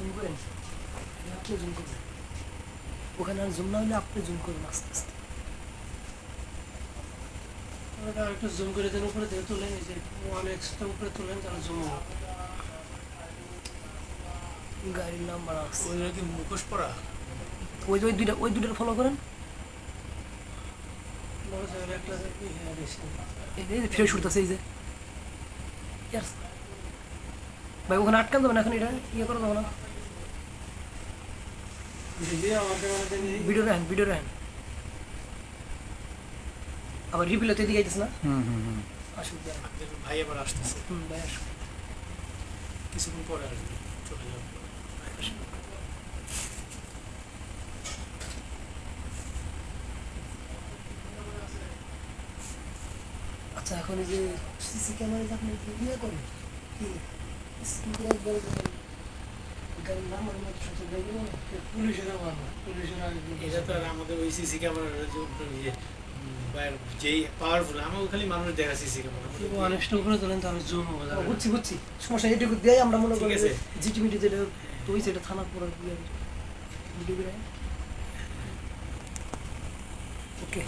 Zoom করেন, আপনি zoom করবেন, ওখানে আর জুম না হলে আপনি জুম করবেন আস্তে আস্তে। একটু জুম করে দেন, উপরে দিয়ে তুলেন, এই যে 1x উপরে তুলেন, তাহলে জুম হবে। গাড়ির নাম্বার আছে ওই কি মুখোশ পরা? ওই যে ওই দুইটা ফলো করেন। বড় জায়গায় একটা হ্যাঁ দেখছি। এই যে ফ্রেশ উঠতেছে, এই যে Yes. ভাই ওখানে আটকান যাবে না, এখন এটা ইয়ে করে দেবো না। দিদি আমার ক্যামেরা দেন। ভিডিও রাখেন আবার রিপিল হতে দিকে যাইতেছে না। আসুক ভাই আবার আসতেছে। ভাই আসুক, কিছুক্ষণ পরে আসবে, চলে যাবে। আচ্ছা এখন এই যে সিসি ক্যামেরা আপনি ইয়ে করেন কি গাড়ির নাম আর মতো সাথে দেখবো না। পুলিশেরা মারবে, পুলিশেরা এটা তো আর আমাদের ওই সিসি ক্যামেরার যে যেই পাওয়ারফুল, আমাকে খালি মানুষ দেখা সিসি ক্যামেরা অনেকটা উপরে তোলেন, তাহলে জুম হবে। বুঝছি সমস্যা, এটুকু দিয়ে আমরা মনে করি ঠিক আছে। জিটিমিটি যেটা তো ওই সেটা থানার পরে ভিডিও করে ওকে।